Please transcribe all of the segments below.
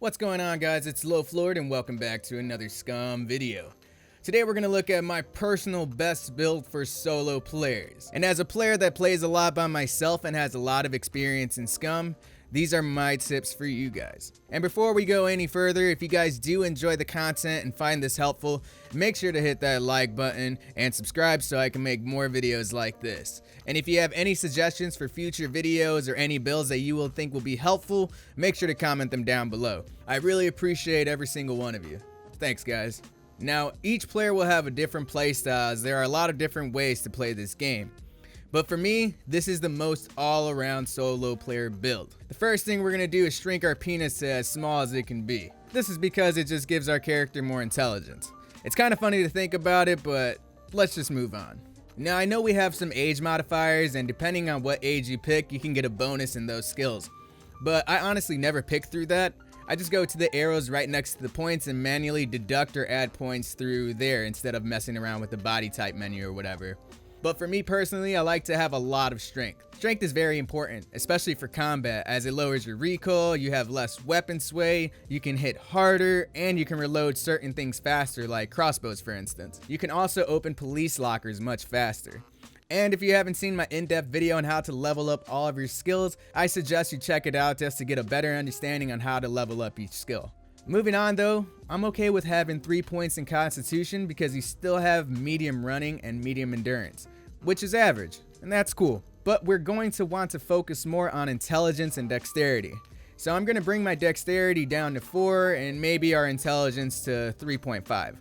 What's going on, guys? It's Low Floyd and welcome back to another SCUM video. Today we're going to look at my personal best build for solo players. And as a player that plays a lot by myself and has a lot of experience in SCUM, these are my tips for you guys. And before we go any further, if you guys do enjoy the content and find this helpful, make sure to hit that like button and subscribe so I can make more videos like this. And if you have any suggestions for future videos or any builds that you will think will be helpful, make sure to comment them down below. I really appreciate every single one of you. Thanks, guys. Now, each player will have a different playstyle, as there are a lot of different ways to play this game. But for me, this is the most all-around solo player build. The first thing we're going to do is shrink our penis to as small as it can be. This is because it just gives our character more intelligence. It's kind of funny to think about it, but let's just move on. Now, I know we have some age modifiers, and depending on what age you pick, you can get a bonus in those skills. But I honestly never pick through that. I just go to the arrows right next to the points and manually deduct or add points through there instead of messing around with the body type menu or whatever. But for me personally, I like to have a lot of strength. Strength is very important, especially for combat, as it lowers your recoil, you have less weapon sway, you can hit harder, and you can reload certain things faster, like crossbows for instance. You can also open police lockers much faster. And if you haven't seen my in-depth video on how to level up all of your skills, I suggest you check it out just to get a better understanding on how to level up each skill. Moving on though, I'm okay with having 3 points in Constitution because you still have medium running and medium endurance, which is average, and that's cool. But we're going to want to focus more on intelligence and dexterity. So I'm going to bring my dexterity down to 4 and maybe our intelligence to 3.5.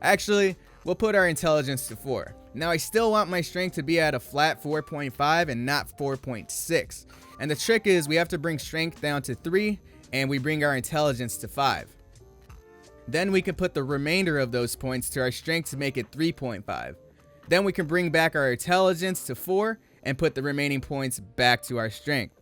Actually, we'll put our intelligence to 4. Now I still want my strength to be at a flat 4.5 and not 4.6. And the trick is we have to bring strength down to 3 and we bring our intelligence to 5. Then we can put the remainder of those points to our strength to make it 3.5. Then we can bring back our intelligence to 4 and put the remaining points back to our strength.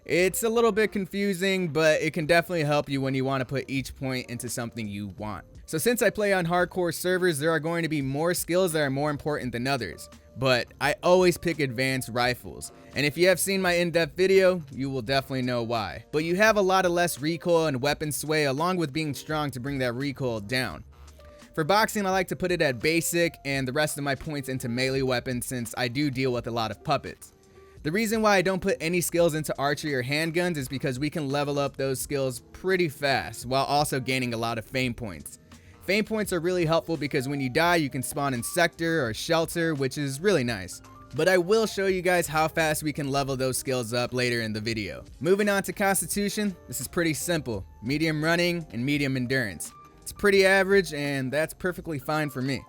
It's a little bit confusing, but it can definitely help you when you want to put each point into something you want. So since I play on hardcore servers, there are going to be more skills that are more important than others. But I always pick advanced rifles. And if you have seen my in-depth video, you will definitely know why. But you have a lot of less recoil and weapon sway along with being strong to bring that recoil down. For boxing, I like to put it at basic and the rest of my points into melee weapons since I do deal with a lot of puppets. The reason why I don't put any skills into archery or handguns is because we can level up those skills pretty fast while also gaining a lot of fame points. Fame points are really helpful because when you die, you can spawn in sector or shelter, which is really nice. But I will show you guys how fast we can level those skills up later in the video. Moving on to Constitution, this is pretty simple. Medium running and medium endurance. It's pretty average and that's perfectly fine for me.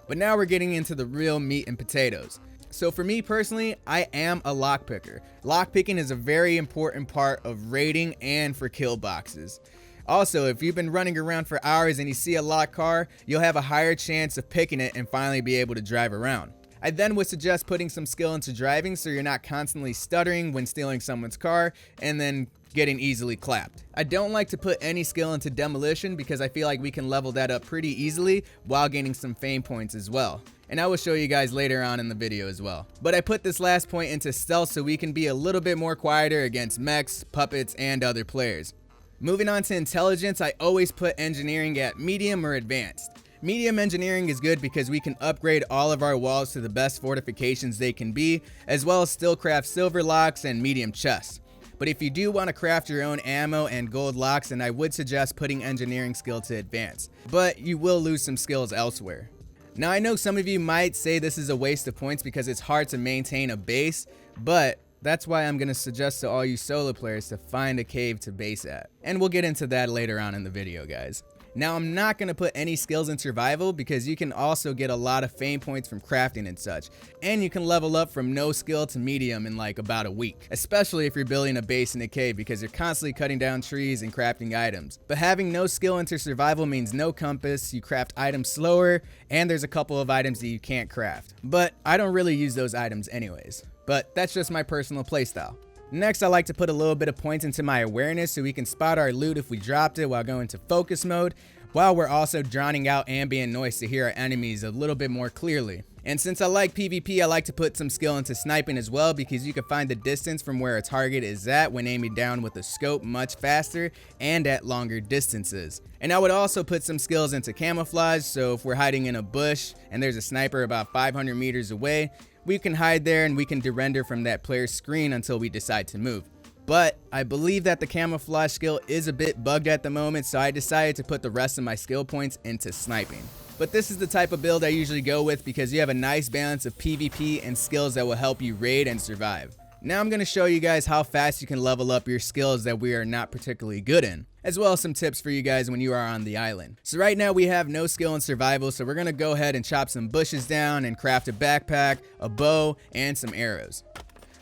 But now we're getting into the real meat and potatoes. So for me personally, I am a lockpicker. Lockpicking is a very important part of raiding and for kill boxes. Also, if you've been running around for hours and you see a locked car, you'll have a higher chance of picking it and finally be able to drive around. I then would suggest putting some skill into driving so you're not constantly stuttering when stealing someone's car and then getting easily clapped. I don't like to put any skill into demolition because I feel like we can level that up pretty easily while gaining some fame points as well. And I will show you guys later on in the video as well. But I put this last point into stealth so we can be a little bit more quieter against mechs, puppets, and other players. Moving on to intelligence, I always put engineering at medium or advanced. Medium engineering is good because we can upgrade all of our walls to the best fortifications they can be, as well as still craft silver locks and medium chests. But if you do want to craft your own ammo and gold locks, then I would suggest putting engineering skill to advanced. But you will lose some skills elsewhere. Now I know some of you might say this is a waste of points because it's hard to maintain a base, but that's why I'm going to suggest to all you solo players to find a cave to base at. And we'll get into that later on in the video, guys. Now I'm not going to put any skills in survival because you can also get a lot of fame points from crafting and such. And you can level up from no skill to medium in like about a week. Especially if you're building a base in a cave because you're constantly cutting down trees and crafting items. But having no skill into survival means no compass, you craft items slower, and there's a couple of items that you can't craft. But I don't really use those items anyways. But that's just my personal playstyle. Next, I like to put a little bit of points into my awareness so we can spot our loot if we dropped it while going to focus mode, while we're also drowning out ambient noise to hear our enemies a little bit more clearly. And since I like PvP, I like to put some skill into sniping as well, because you can find the distance from where a target is at when aiming down with a scope much faster and at longer distances. And I would also put some skills into camouflage, so if we're hiding in a bush and there's a sniper about 500 meters away, we can hide there and we can derender from that player's screen until we decide to move. But I believe that the camouflage skill is a bit bugged at the moment, so I decided to put the rest of my skill points into sniping. But this is the type of build I usually go with because you have a nice balance of PvP and skills that will help you raid and survive. Now I'm going to show you guys how fast you can level up your skills that we are not particularly good in, as well as some tips for you guys when you are on the island. So right now we have no skill in survival, so we're going to go ahead and chop some bushes down and craft a backpack, a bow, and some arrows.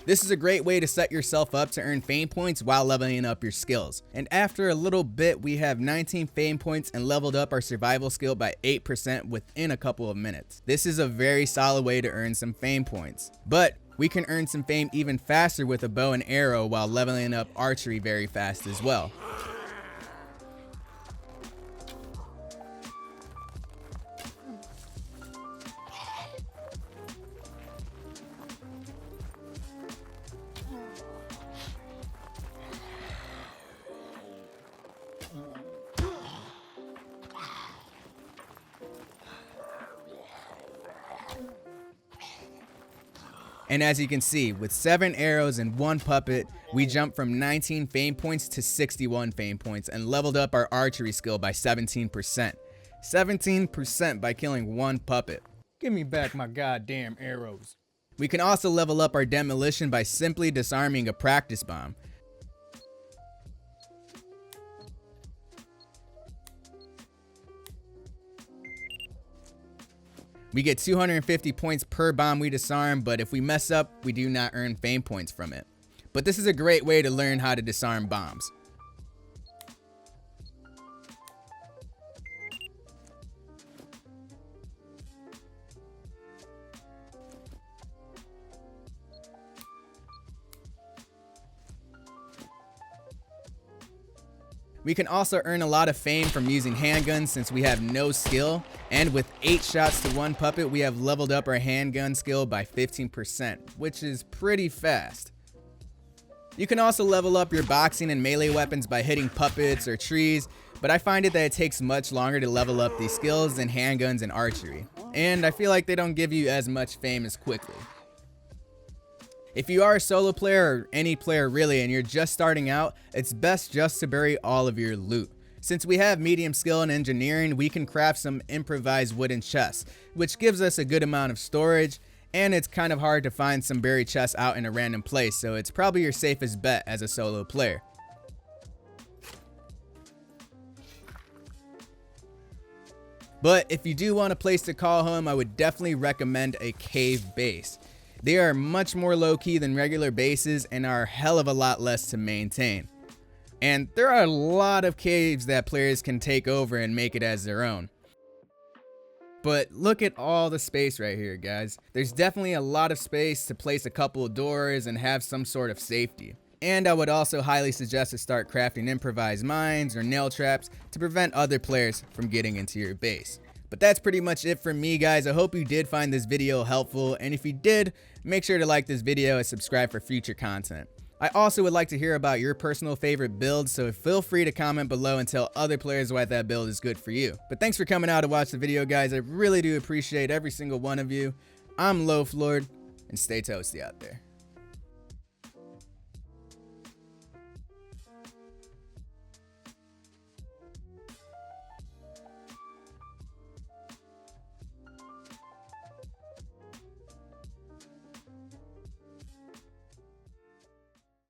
This is a great way to set yourself up to earn fame points while leveling up your skills. And after a little bit, we have 19 fame points and leveled up our survival skill by 8% within a couple of minutes. This is a very solid way to earn some fame points. But we can earn some fame even faster with a bow and arrow while leveling up archery very fast as well. And as you can see, with 7 arrows and 1 puppet, we jumped from 19 fame points to 61 fame points and leveled up our archery skill by 17%. 17% by killing 1 puppet. Give me back my goddamn arrows. We can also level up our demolition by simply disarming a practice bomb. We get 250 points per bomb we disarm, but if we mess up, we do not earn fame points from it. But this is a great way to learn how to disarm bombs. We can also earn a lot of fame from using handguns since we have no skill, and with 8 shots to 1 puppet, we have leveled up our handgun skill by 15%, which is pretty fast. You can also level up your boxing and melee weapons by hitting puppets or trees, but I find that it takes much longer to level up these skills than handguns and archery, and I feel like they don't give you as much fame as quickly. If you are a solo player or any player really and you're just starting out, it's best just to bury all of your loot. Since we have medium skill in engineering, we can craft some improvised wooden chests, which gives us a good amount of storage, and it's kind of hard to find some buried chests out in a random place, so it's probably your safest bet as a solo player. But if you do want a place to call home, I would definitely recommend a cave base. They are much more low-key than regular bases and are a hell of a lot less to maintain. And there are a lot of caves that players can take over and make it as their own. But look at all the space right here, guys. There's definitely a lot of space to place a couple of doors and have some sort of safety. And I would also highly suggest to start crafting improvised mines or nail traps to prevent other players from getting into your base. But that's pretty much it for me, guys. I hope you did find this video helpful, and if you did, make sure to like this video and subscribe for future content. I also would like to hear about your personal favorite builds, so feel free to comment below and tell other players why that build is good for you. But thanks for coming out to watch the video, guys. I really do appreciate every single one of you. I'm Loaf Lord, and stay toasty out there.